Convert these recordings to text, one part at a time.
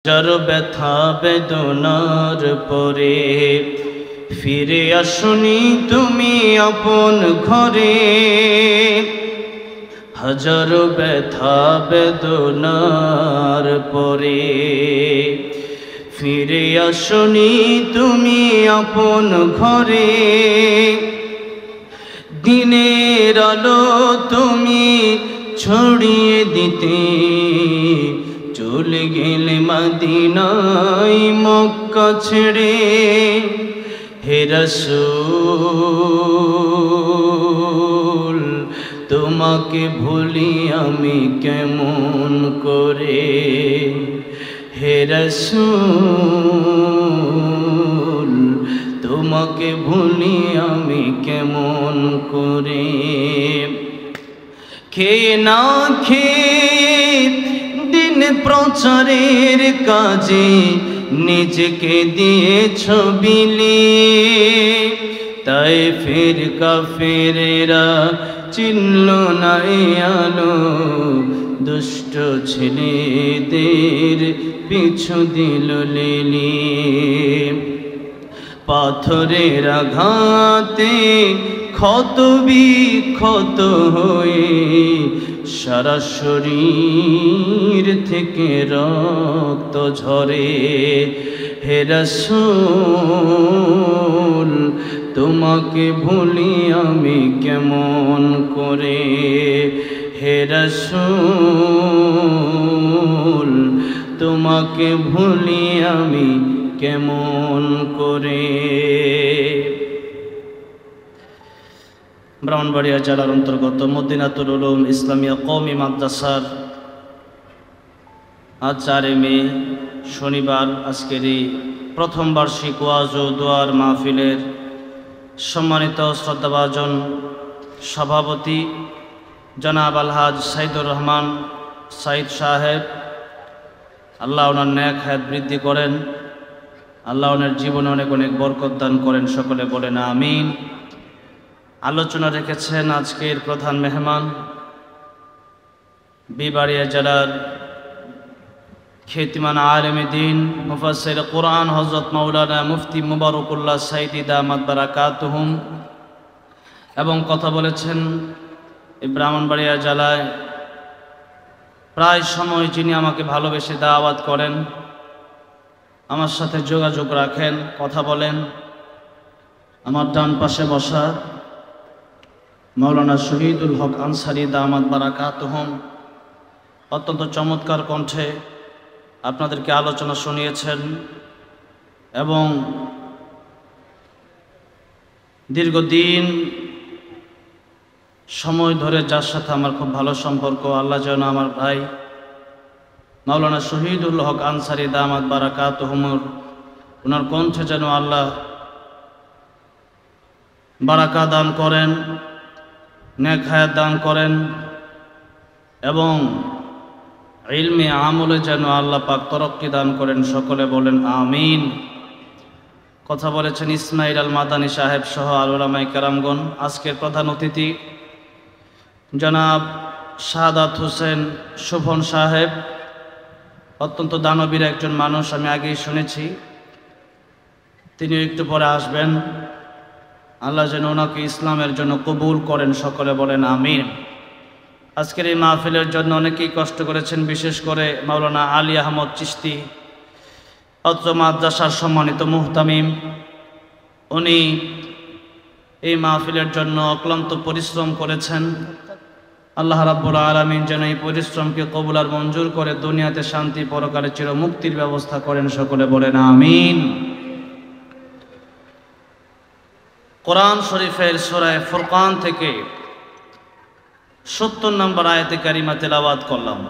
যার ব্যথা বেদনার পরে ফিরে আসনি তুমি আপন ঘরে। হাজার ব্যথা বেদনার পরে ফিরে আসনি তুমি আপন ঘরে। দিনের আলো তুমি ছড়িয়ে দিতে চলে গেলে মদিনায় মক্কা ছেড়ে। হে রাসূল তোমাকে ভুলি আমি কেমন করে। হে রাসূল তোমাকে ভুলি আমি কেমন করে। খেয়ে না খেয়ে দিন প্রচারের কাজে নিজেকে দিয়েছ বিলিয়ে। তাই ফির কাফেরেরা চিনল না আলো, দুষ্ট ছেলেদের পিছু দিল লেলিয়ে। পাথরের আঘাতে ক্ষত বিক্ষত হয়ে সারা শরীর থেকে রক্ত ঝরে। হে রাসূল তোমাকে ভুলি আমি কেমন করে। হে রাসূল তোমাকে ভুলি আমি কেমন করে। ব্রাহ্মণবাড়িয়া জেলার অন্তর্গত মদিনাতুল উলুম ইসলামিয়া কওমি মাদ্রাসার আজ 4 মে শনিবার আজকের এই প্রথম বার্ষিক ওয়াজ ও দোয়ার মাহফিলের সম্মানিত শ্রদ্ধাভাজন সভাপতি জনাব আলহাজ সাইদুর রহমান সাইদ সাহেব, আল্লাহ ওনার নেক হায়াত বৃদ্ধি করেন, আল্লাহ ওনার জীবনে অনেক অনেক বরকত দান করেন, সকলে বলেন আমিন। আলোচনা রেখেছেন আজকের প্রধান মেহমান বিবাড়িয়া জেলার খ্যাতিমান আলেমে দ্বীন মুফাসসির কোরআন হযরত মাওলানা মুফতি মুবারকুল্লাহ সাইদি দামাত বারাকাতুহুম, এবং কথা বলেছেন এই ব্রাহ্মণবাড়িয়া জেলায় প্রায় সময় যিনি আমাকে ভালোবেসে দাওয়াত করেন, আমার সাথে যোগাযোগ রাখেন, কথা বলেন, আমার ডান পাশে বসা মাওলানা শহীদুল হক আনসারী দামাত বারাকাতুহুম অত্যন্ত চমৎকার কণ্ঠে আপনাদেরকে আলোচনা শুনিয়েছেন এবং দীর্ঘদিন সময় ধরে যার সাথে আমার খুব ভালো সম্পর্ক, আল্লাহ যেন আমার ভাই মাওলানা শহীদুল হক আনসারী দামাত বারাকাতুহুম ওনার কণ্ঠে যেন আল্লাহ বারাকা দান করেন, নেক হায়াত দান করেন এবং ইলমে আমলে যেন আল্লাহ পাক তরক্কি দান করেন, সকলে বলেন আমিন। কথা বলেছেন ইসমাইল আল মাদানী সাহেব সহ আল উলামায়ে কেরামগণ। আজকের প্রধান অতিথি জনাব শাহাদাত হোসেন শোভন সাহেব, অত্যন্ত দানবীর একজন মানুষ, আমি আগেই শুনেছি, তিনি একটু পরে আসবেন। আল্লাহ যেন ওনাকে ইসলামের জন্য কবুল করেন, সকলে বলেন আমিন। আজকের এই মাহফিলের জন্য অনেকেই কষ্ট করেছেন, বিশেষ করে মাওলানা আলী আহমদ চিশতি অত্র মাদ্রাসার সম্মানিত মুহতামিম, উনি এই মাহফিলের জন্য অক্লান্ত পরিশ্রম করেছেন। আল্লাহ রাব্বুল আলামিন যেন এই পরিশ্রমকে কবুল আর মঞ্জুর করে দুনিয়াতে শান্তি, পরকালে চির মুক্তির ব্যবস্থা করেন, সকলে বলেন আমিন। কোরআন শরীফের সূরা ফুরকান থেকে 70 নম্বর আয়াতে কারিমা তেলাওয়াত করলাম।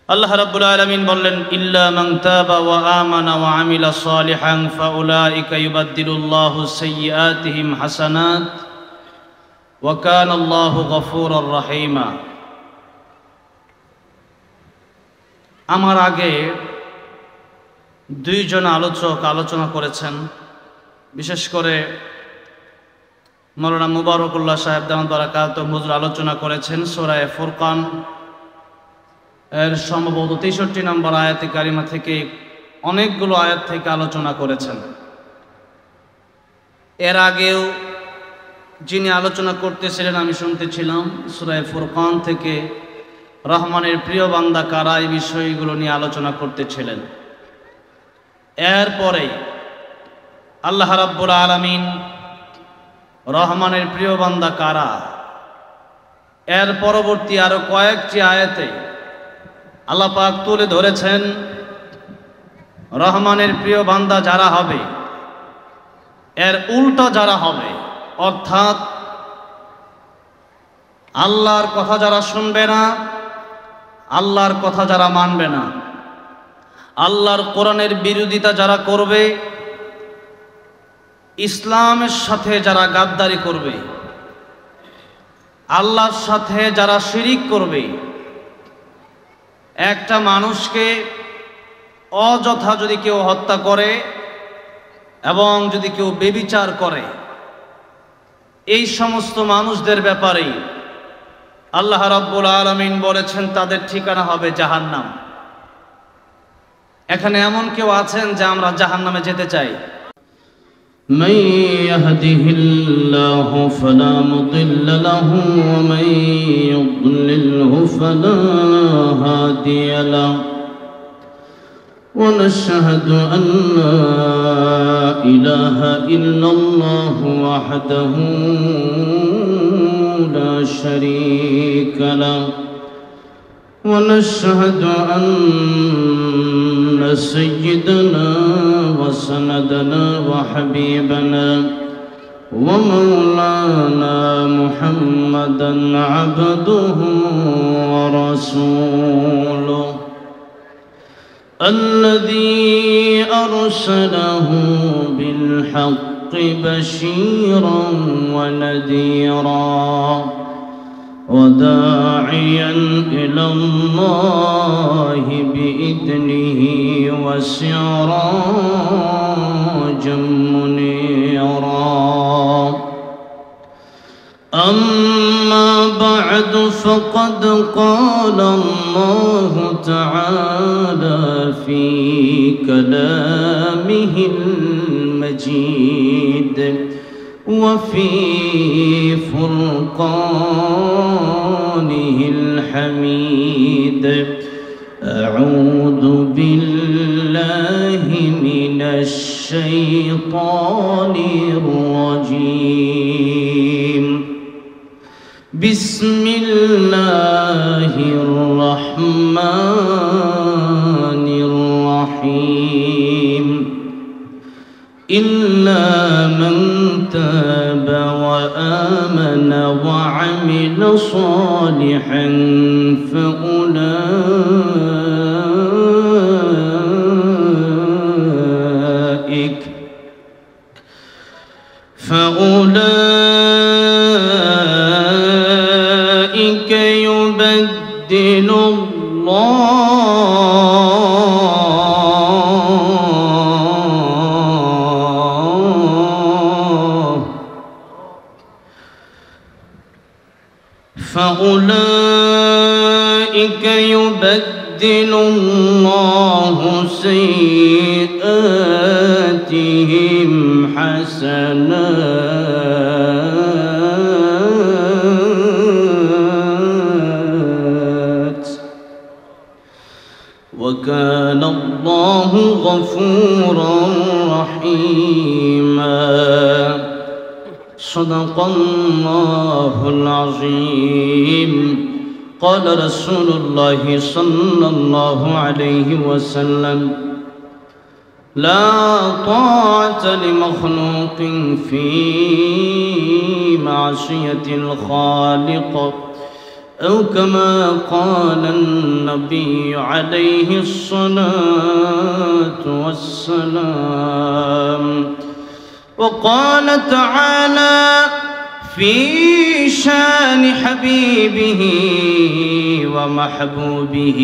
আল্লাহ রাব্বুল আলামিন বললেন, ইল্লা মান তাবা ওয়া আমানা ওয়া আমিলা সালিহান ফাউলাইকা ইউবাদদিলুল্লাহু সাইয়্যাতিহিম হাসানাত ওয়া কানা আল্লাহু গফুরুর রহিমা। আমার আগে দুইজন আলোচক আলোচনা করেছেন, বিশেষ করে মৌলানা মুবারকুল্লাহ সাহেব দামাত বারাকাতুহু হুজুর আলোচনা করেছেন সূরা ফুরকান এর সম্ভবত 63 নম্বর আয়াতে কারিমা থেকে অনেকগুলো আয়াত থেকে আলোচনা করেছেন। এর আগেও যিনি আলোচনা করতেছিলেন আমি শুনতেছিলাম সূরা ফুরকান থেকে রহমানের প্রিয় বান্দা কারা এই বিষয়গুলো নিয়ে আলোচনা করতেছিলেন। এরপরে আল্লাহ রাব্বুল আলামিন রহমানের প্রিয় বান্দা কারা এর পরবর্তী আরো কয়েকটি আয়াতে আল্লাহ পাক তুলে ধরেছেন রহমানের প্রিয় বান্দা যারা হবে এর উল্টো যারা হবে, অর্থাৎ আল্লাহর কথা যারা শুনবে না, আল্লাহর কথা যারা মানবে না, আল্লাহর কোরআনের বিরোধিতা যারা করবে, ইসলামের সাথে যারা গাদ্দারি করবে, আল্লাহর সাথে যারা শিরিক করবে, একটা মানুষকে অযথা যদি কেউ হত্যা করে এবং যদি কেউ ব্যভিচার করে, এই সমস্ত মানুষদের ব্যাপারে আল্লাহ রাব্বুল আলামিন বলেছেন তাদের ঠিকানা হবে জাহান্নাম। এখানে এমন কেউ আছেন যে আমরা জাহান্নামে যেতে চাই? من يهده الله فلا مضل له ومن يضلله فلا هادي له ونشهد أن لا إله إلا الله وحده لا شريك له ونشهد أن سيدنا وسندنا وحبيبنا ومولانا محمدا عبده ورسوله الذي أرسله بالحق بشيرا ونذيرا وداعيا إلى الله بإذنه وسراجا منيرا. أما بعد فقد قال الله تعالى في كلامه المجيد وفي فرقانه الحميد. أعوذ بالله من الشيطان الرجيم. بسم الله الرحمن الرحيم. إلا من تاب وآمن وعمل صالحا فأولئك يبدل الله سيئاتهم حسنات وكان الله غفورا رحيما. صدق الله العظيم. قال رسول الله صلى الله عليه وسلم: لا طاعة لمخلوق في معصية الخالق، أو كما قال النبي عليه الصلاة والسلام. وقال تعالى في شان حبيبه ومحبوبه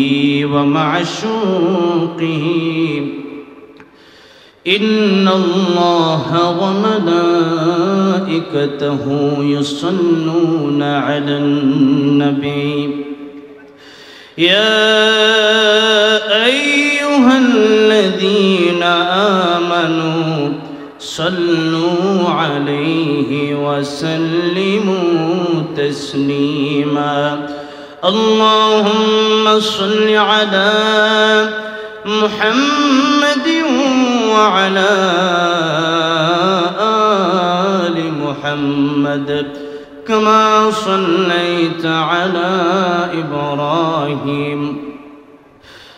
ومعشوقه: إن الله وملائكته يصلون على النبي يا صلوا عليه وسلموا تسليما اللهم صل على محمد وعلى آل محمد كما صليت على إبراهيم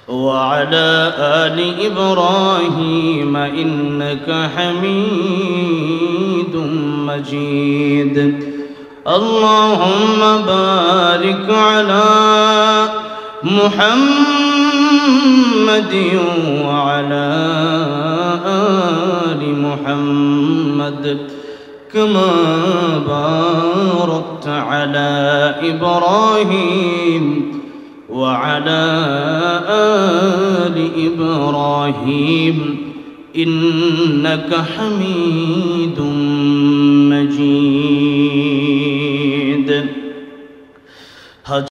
وعلى آل إبراهيم إنك حميد مجيد اللهم بارك على محمد وعلى آل محمد كما باركت على إبراهيم وعلى آل إبراهيم إنك حميد